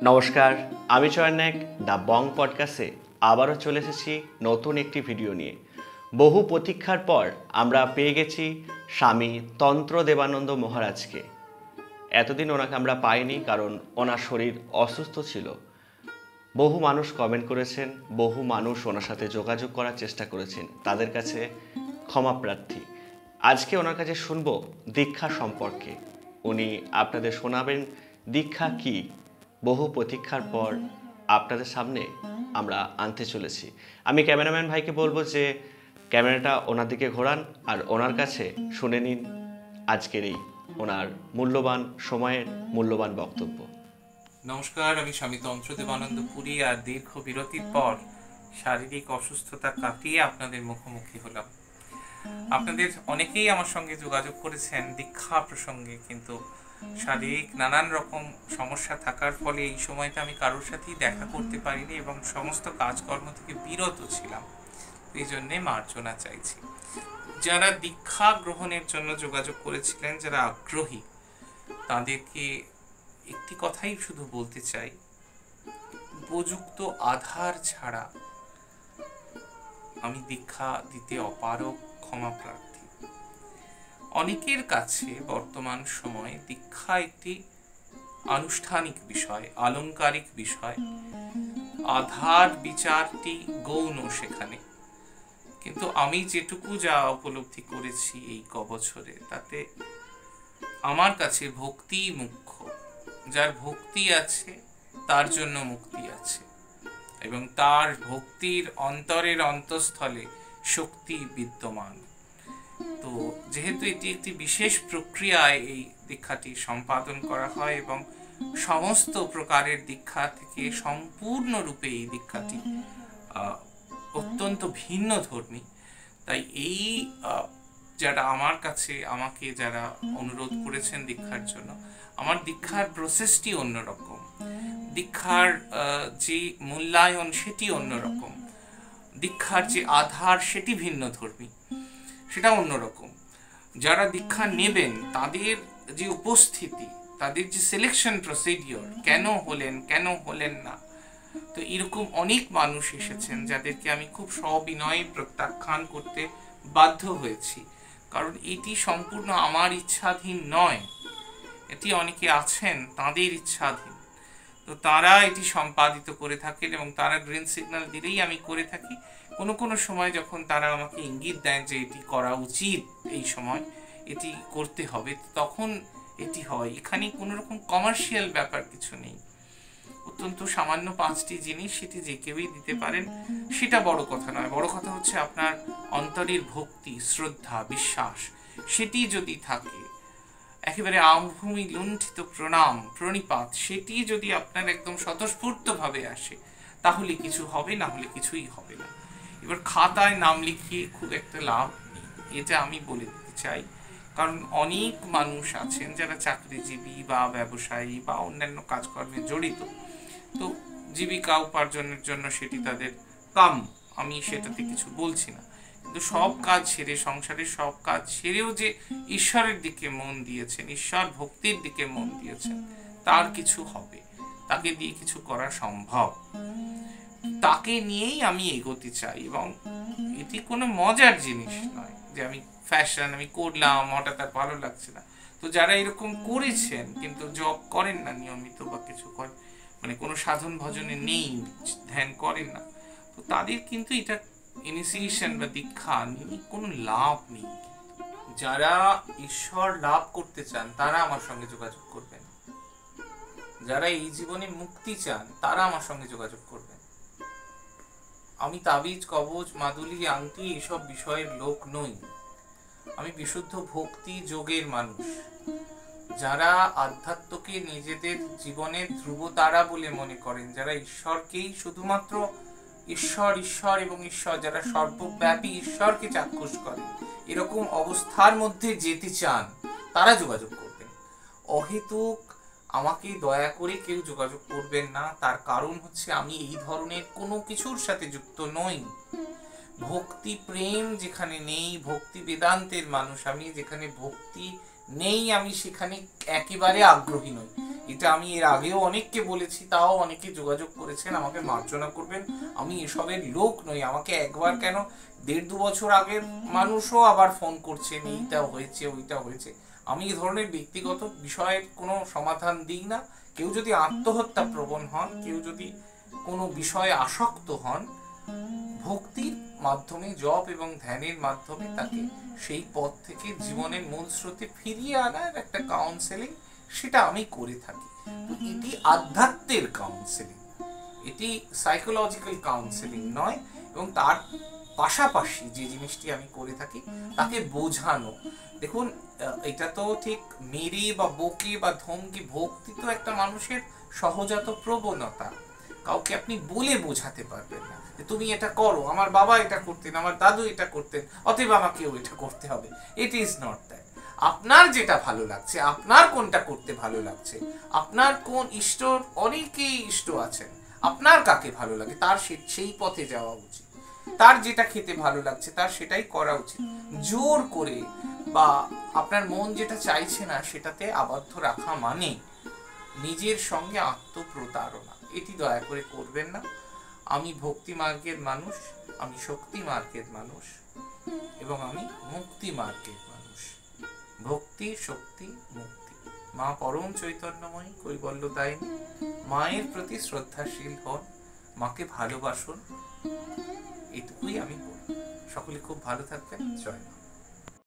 নমস্কার, আমি চয়ন নায়ক দ্য বং পডকাস্টে আবারও চলে এসেছি নতুন একটি ভিডিও নিয়ে। বহু প্রতীক্ষার পর আমরা পেয়ে গেছি স্বামী তন্ত্র দেবানন্দ মহারাজকে। এতদিন ওনাকে আমরা পাইনি, কারণ ওনার শরীর অসুস্থ ছিল। বহু মানুষ কমেন্ট করেছেন, বহু মানুষ ওনার সাথে যোগাযোগ করার চেষ্টা করেছেন, তাদের কাছে ক্ষমা প্রার্থী। আজকে ওনার কাছে শুনবো দীক্ষা সম্পর্কে। উনি আপনাদের শোনাবেন দীক্ষা কি। বহু প্রতীক্ষার পর আপনাদের সামনে আমরা আনতে চলেছি। আমি ক্যামেরাম্যান ভাইকে বলবো যে ক্যামেরাটা ওনার দিকে ঘোরান আর ওনার কাছে শুনে নিন আজকের এই ওনার মূল্যবান সময়ের মূল্যবান বক্তব্য। নমস্কার, আমি স্বামী তন্ত্র দেবানন্দ পুরী। আর দীর্ঘ বিরতির পর শারীরিক অসুস্থতা কাটিয়ে আপনাদের মুখোমুখি হলাম। আপনাদের অনেকেই আমার সঙ্গে যোগাযোগ করেছেন দীক্ষা প্রসঙ্গে, কিন্তু শারীরিক নানান রকম সমস্যা থাকার ফলে এই সময়টা আমি কারোর সাথেই দেখা করতে পারিনি এবং সমস্ত কাজকর্ম থেকে বিরত ছিলাম। এই জন্যে মার্জনা চাইছি। যারা দীক্ষা গ্রহণের জন্য যোগাযোগ করেছিলেন, যারা আগ্রহী, তাদেরকে একটি কথাই শুধু বলতে চাই, উপযুক্ত আধার ছাড়া আমি দীক্ষা দিতে অপারগ, ক্ষমা প্রার্থী। অনেকের কাছে বর্তমান সময়ে দীক্ষা একটি আনুষ্ঠানিক বিষয়, আলংকারিক বিষয়, আধার বিচারটি গৌণ সেখানে। কিন্তু আমি যেটুকু যা উপলব্ধি করেছি এই কবছরে, তাতে আমার কাছে ভক্তি মুখ্য। যার ভক্তি আছে তার জন্য মুক্তি আছে, এবং তার ভক্তির অন্তরের অন্তঃস্থলে শক্তি বিদ্যমান। তো যেহেতু এটি একটি বিশেষ প্রক্রিয়ায় এই দীক্ষাটি সম্পাদন করা হয় এবং সমস্ত প্রকারের দীক্ষা থেকে সম্পূর্ণরূপে এই দীক্ষাটি অত্যন্ত ভিন্ন ধর্মী, তাই এই যারা আমাকে যারা অনুরোধ করেছেন দীক্ষার জন্য, আমার দীক্ষার প্রসেসটি অন্যরকম, দীক্ষার যে মূল্যায়ন সেটি অন্যরকম, দীক্ষার যে আধার সেটি ভিন্ন ধর্মী, সেটা অন্যরকম। যারা দীক্ষা নেবেন তাদের যে উপস্থিতি, তাদের যে সিলেকশন প্রসিডিওর, কেন হলেন না, তো এরকম অনেক মানুষ এসেছেন যাদেরকে আমি খুব সবিনয়ে প্রত্যাখ্যান করতে বাধ্য হয়েছি, কারণ এটি সম্পূর্ণ আমার ইচ্ছাধীন নয়। এটি অনেকে আছেন তাদের ইচ্ছাধীন। তো তারা এটি সম্পাদিত করে থাকেন এবং তারা গ্রিন সিগন্যাল দিলেই আমি করে থাকি। কোনো সময় যখন তারা আমাকে ইঙ্গিত দেন যে এটি করা উচিত, এই সময় এটি করতে হবে, তখন এটি হয়। এখানে কোনো রকম কমার্শিয়াল ব্যাপার কিছু নেই। অত্যন্ত সামান্য 5টি জিনিস, সেটি যে কেউই দিতে পারেন, সেটা বড় কথা নয়। বড় কথা হচ্ছে আপনার অন্তরের ভক্তি, শ্রদ্ধা, বিশ্বাস, সেটি যদি থাকে, একেবারে আমভূমি লুণ্ঠিত প্রণিপাত, সেটি যদি আপনার একদম স্বতঃস্ফূর্তভাবে আসে, তাহলে কিছু হবে, না হলে কিছুই হবে না। এবার খাতায় নাম লিখিয়ে খুব একটা লাভ নেই, এটা আমি বলে দিতে চাই। কারণ অনেক মানুষ আছেন যারা চাকরিজীবী বা ব্যবসায়ী বা অন্যান্য কাজকর্মে জড়িত, তো জীবিকা উপার্জনের জন্য সেটি তাদের কাম, আমি সেটাতে কিছু বলছি না। কিন্তু সব কাজ ছেড়ে, সংসারের সব কাজ ছেড়েও যে ঈশ্বরের দিকে মন দিয়েছেন, ঈশ্বর ভক্তির দিকে মন দিয়েছেন, তার কিছু হবে, তাকে দিয়ে কিছু করা সম্ভব, তাকে নিয়েই আমি এগোতে চাই। এবং এটি কোনো মজার জিনিস নয় যে আমি ফ্যাশন আমি করলাম, হঠাৎ আর ভালো লাগছে না। তো যারা এরকম করেছেন কিন্তু জব করেন না নিয়মিত বা কিছু করেন, মানে কোনো সাধন ভজনে নেই, ধ্যান করেন না, তো তাদের কিন্তু এটা ইনিশিয়েশন বা দীক্ষা নিয়ে কোনো লাভ নেই। যারা ঈশ্বর লাভ করতে চান তারা আমার সঙ্গে যোগাযোগ করবেন, যারা এই জীবনে মুক্তি চান তারা আমার সঙ্গে যোগাযোগ করবেন। আমি তাবিজ, কবজ, মাদুলি, আংটি এসব বিষয়ের লোক নই। আমি বিশুদ্ধ ভক্তি যোগের মানুষ। যারা আধ্যাত্মকে নিজেদের জীবনের ধ্রুবতারা বলে মনে করেন, যারা ঈশ্বরকেই শুধুমাত্র ঈশ্বর এবং ঈশ্বর, যারা সর্বব্যাপী ঈশ্বরকে চাক্ষুষ করেন, এরকম অবস্থার মধ্যে যেতে চান, তারা যোগাযোগ করবেন। অহেতুক আমাকে দয়া করে কেউ যোগাযোগ করবেন না। তার কারণ হচ্ছে আমি এই ধরনের কোনো কিছুর সাথে যুক্ত নই। ভক্তি প্রেম যেখানে নেই, ভক্তি বেদান্তের মানুষ আমি, যেখানে ভক্তি নেই, আমি সেখানে একেবারে আগ্রহী নই। এটা আমি এর আগেও অনেককে বলেছি, তাও অনেকে যোগাযোগ করেছেন, আমাকে মার্জনা করবেন, আমি এসবের লোক নই। আমাকে একবার কেন 1.5-2 বছর আগের মানুষও আবার ফোন করছেন, এইটা হয়েছে ওইটা হয়েছে। আমি এই ধরনের ব্যক্তিগত বিষয়ের কোনো সমাধান দিই না। কেউ যদি আত্মহত্যা প্রবণ হন, কেউ যদি কোনো বিষয়ে আসক্ত হন, ভক্তির মাধ্যমে, জপ এবং ধ্যানের মাধ্যমে তাকে সেই পথ থেকে জীবনের মূল স্রোতে ফিরিয়ে আনার একটা কাউন্সেলিং, সেটা আমি করে থাকি। তো এটি আধ্যাত্মের কাউন্সেলিং, এটি সাইকোলজিক্যাল কাউন্সেলিং নয়। এবং তার পাশাপাশি যে জিনিসটি আমি করে থাকি তাকে বোঝানো। দেখুন, এটা তো ঠিক মেরে বা বকে বা ধমকে, ভক্তি তো একটা মানুষের সহজাত প্রবণতা। কাউকে আপনি বলে বোঝাতে পারবেন না যে তুমি এটা করো, আমার বাবা এটা করতেন, আমার দাদু এটা করতেন, অতএব আমাকেও এটা করতে হবে। It is not that. আপনার যেটা ভালো লাগছে, আপনার কোনটা করতে ভালো লাগছে, আপনার কোন ইষ্ট, অনেকেই ইষ্ট আছেন, আপনার কাকে ভালো লাগে তার সেই পথে যাওয়া উচিত। তার যেটা খেতে ভালো লাগছে তার সেটাই করা উচিত। জোর করে বা আপনার মন যেটা চাইছে না সেটাতে আবদ্ধ রাখা মানে নিজের সঙ্গে আত্মপ্রতারণা। এটি দয়া করে করবেন না। আমি ভক্তি মার্গের মানুষ, আমি শক্তি মার্গের মানুষ, এবং আমি মুক্তি মার্গের মানুষ। ভক্তি, শক্তি, মুক্তি। মা পরম চৈতন্যময়ী, কৈবল্যদায়িনী। মায়ের প্রতি শ্রদ্ধাশীল হন, মাকে ভালোবাসুন, এটুকুই আমি বলব। সকলে খুব ভালো থাকবেন। জয় মা।